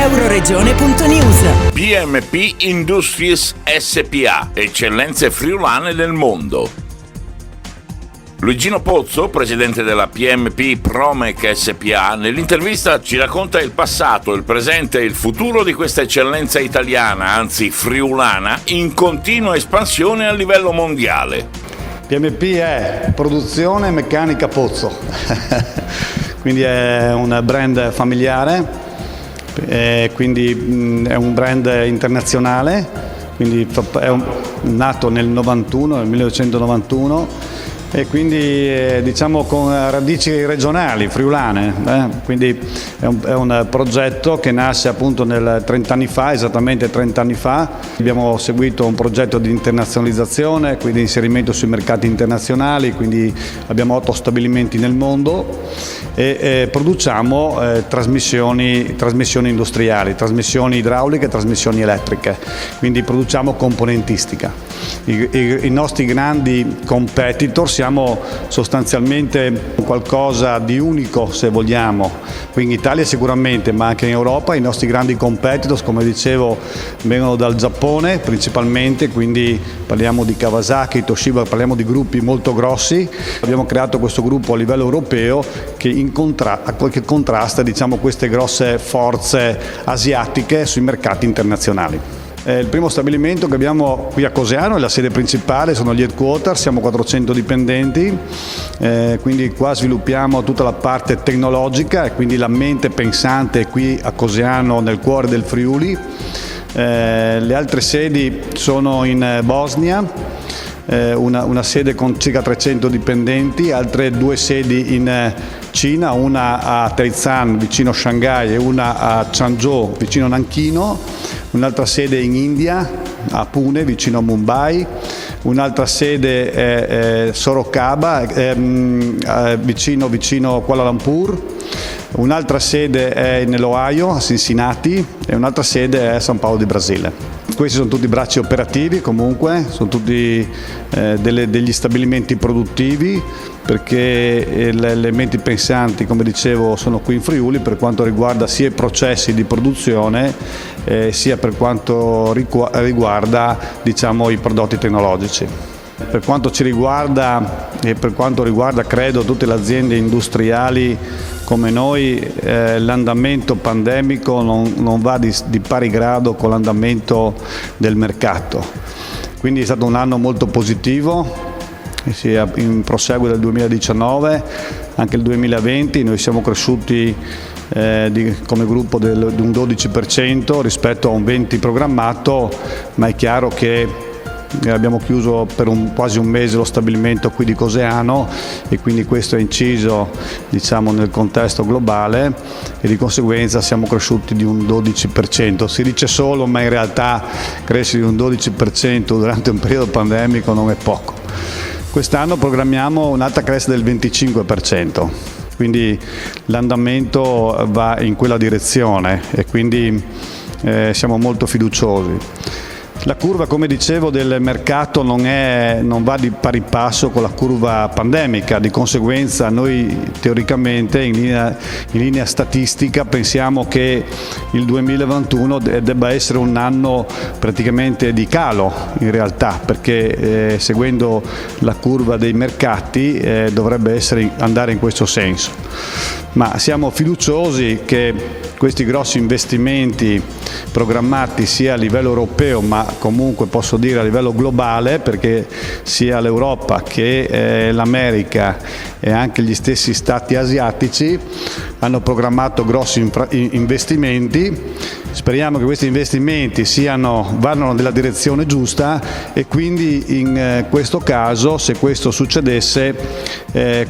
Euroregione.news. PMP Industries SPA, eccellenze friulane nel mondo. Luigino Pozzo, presidente della PMP Promec SPA, nell'intervista ci racconta il passato, il presente e il futuro di questa eccellenza italiana, anzi friulana, in continua espansione a livello mondiale. PMP è produzione meccanica Pozzo, quindi è un brand familiare. Quindi è un brand internazionale, quindi è nato nel 1991 e quindi diciamo con radici regionali, friulane. Quindi è un progetto che nasce appunto 30 anni fa, esattamente 30 anni fa. Abbiamo seguito un progetto di internazionalizzazione, quindi inserimento sui mercati internazionali, quindi abbiamo 8 stabilimenti nel mondo e produciamo trasmissioni industriali, trasmissioni idrauliche e trasmissioni elettriche, quindi produciamo componentistica. I nostri grandi competitor siamo sostanzialmente qualcosa di unico, se vogliamo, qui in Italia sicuramente, ma anche in Europa. I nostri grandi competitors, come dicevo, vengono dal Giappone principalmente, quindi parliamo di Kawasaki, Toshiba, parliamo di gruppi molto grossi. Abbiamo creato questo gruppo a livello europeo che contrasta, diciamo, queste grosse forze asiatiche sui mercati internazionali. Il primo stabilimento che abbiamo qui a Coseano è la sede principale, sono gli headquarter, siamo 400 dipendenti, quindi qua sviluppiamo tutta la parte tecnologica e quindi la mente pensante è qui a Coseano, nel cuore del Friuli. Le altre sedi sono in Bosnia, una sede con circa 300 dipendenti, altre 2 sedi in Cina, una a Taizan vicino Shanghai e una a Changzhou vicino Nanchino, un'altra sede in India a Pune vicino a Mumbai, un'altra sede è Sorocaba vicino Kuala Lumpur, un'altra sede è nell'Ohio a Cincinnati e un'altra sede è a San Paolo di Brasile. Questi sono tutti bracci operativi, comunque sono tutti degli stabilimenti produttivi, perché le menti pensanti, come dicevo, sono qui in Friuli per quanto riguarda sia i processi di produzione sia per quanto riguarda, diciamo, i prodotti tecnologici. Per quanto ci riguarda e per quanto riguarda, credo, tutte le aziende industriali come noi, l'andamento pandemico non va di pari grado con l'andamento del mercato. Quindi è stato un anno molto positivo, sia in proseguo del 2019, anche il 2020 noi siamo cresciuti come gruppo di un 12% rispetto a un 20% programmato, ma è chiaro che abbiamo chiuso per quasi un mese lo stabilimento qui di Coseano e quindi questo è inciso, diciamo, nel contesto globale e di conseguenza siamo cresciuti di un 12%. Si dice solo, ma in realtà crescere di un 12% durante un periodo pandemico non è poco. Quest'anno programmiamo un'altra crescita del 25%, quindi l'andamento va in quella direzione e quindi siamo molto fiduciosi. La curva, come dicevo, del mercato non va di pari passo con la curva pandemica, di conseguenza noi teoricamente in linea statistica pensiamo che il 2021 debba essere un anno praticamente di calo in realtà, perché seguendo la curva dei mercati dovrebbe andare in questo senso. Ma siamo fiduciosi che questi grossi investimenti programmati sia a livello europeo ma comunque posso dire a livello globale, perché sia l'Europa che l'America e anche gli stessi stati asiatici hanno programmato grossi investimenti. Speriamo che questi investimenti vadano nella direzione giusta e quindi in questo caso, se questo succedesse,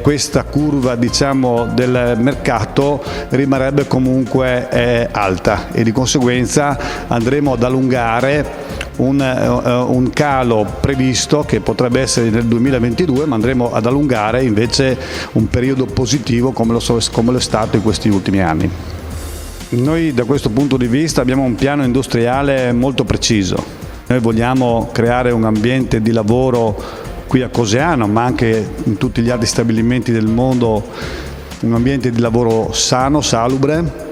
questa curva, diciamo, del mercato rimarrebbe comunque alta e di conseguenza andremo ad allungare un calo previsto che potrebbe essere nel 2022, ma andremo ad allungare invece un periodo positivo come lo è stato in questi ultimi anni. Noi da questo punto di vista abbiamo un piano industriale molto preciso. Noi vogliamo creare un ambiente di lavoro qui a Coseano, ma anche in tutti gli altri stabilimenti del mondo, un ambiente di lavoro sano, salubre,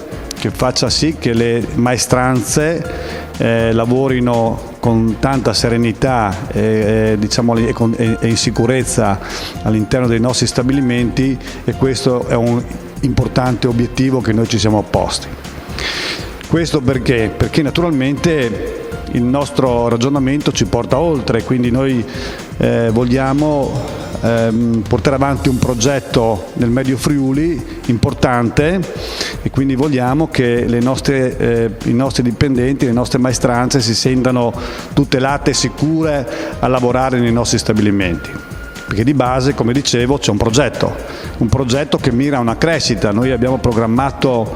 che faccia sì che le maestranze lavorino con tanta serenità e in sicurezza all'interno dei nostri stabilimenti, e questo è un importante obiettivo che noi ci siamo posti. Questo perché? Perché naturalmente il nostro ragionamento ci porta oltre, quindi noi vogliamo portare avanti un progetto nel Medio Friuli importante, e quindi vogliamo che i nostri dipendenti, le nostre maestranze si sentano tutelate e sicure a lavorare nei nostri stabilimenti. Perché di base, come dicevo, c'è un progetto che mira a una crescita. Noi abbiamo programmato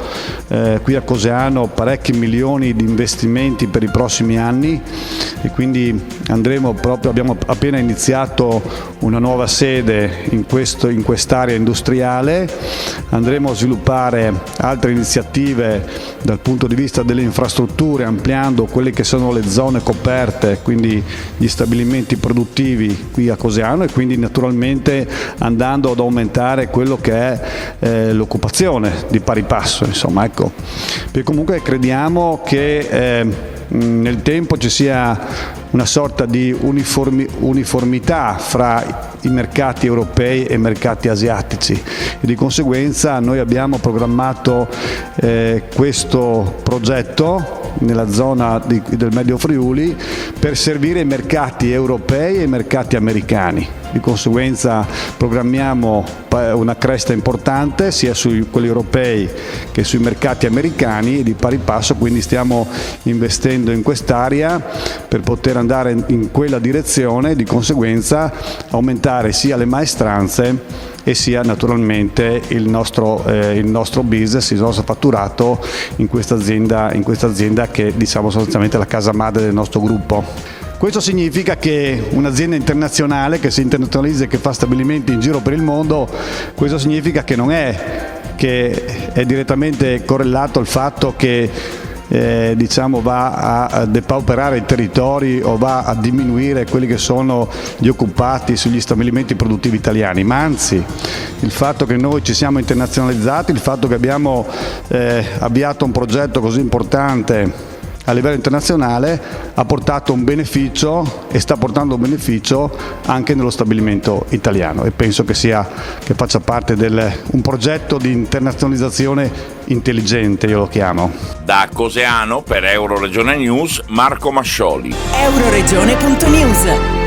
qui a Coseano parecchi milioni di investimenti per i prossimi anni, e quindi abbiamo appena iniziato una nuova sede in quest'area industriale. Andremo a sviluppare altre iniziative dal punto di vista delle infrastrutture, ampliando quelle che sono le zone coperte, quindi gli stabilimenti produttivi qui a Coseano, e quindi naturalmente andando ad aumentare quello che è l'occupazione di pari passo, insomma, ecco. Perché comunque crediamo che nel tempo ci sia una sorta di uniformità fra i mercati europei e i mercati asiatici, e di conseguenza noi abbiamo programmato questo progetto nella zona del Medio Friuli per servire i mercati europei e i mercati americani. Di conseguenza programmiamo una crescita importante sia su quelli europei che sui mercati americani, e di pari passo quindi stiamo investendo in quest'area per poter andare in quella direzione, e di conseguenza aumentare sia le maestranze e sia naturalmente il nostro business, il nostro fatturato in questa azienda che diciamo sostanzialmente è la casa madre del nostro gruppo. Questo significa che un'azienda internazionale che si internazionalizza e che fa stabilimenti in giro per il mondo, questo significa che non è che è direttamente correlato al fatto che va a depauperare i territori o va a diminuire quelli che sono gli occupati sugli stabilimenti produttivi italiani, ma anzi il fatto che noi ci siamo internazionalizzati, il fatto che abbiamo avviato un progetto così importante a livello internazionale ha portato un beneficio e sta portando un beneficio anche nello stabilimento italiano, e penso che faccia parte di un progetto di internazionalizzazione intelligente, io lo chiamo. Da Coseano per Euroregione News, Marco Mascioli. Euroregione.news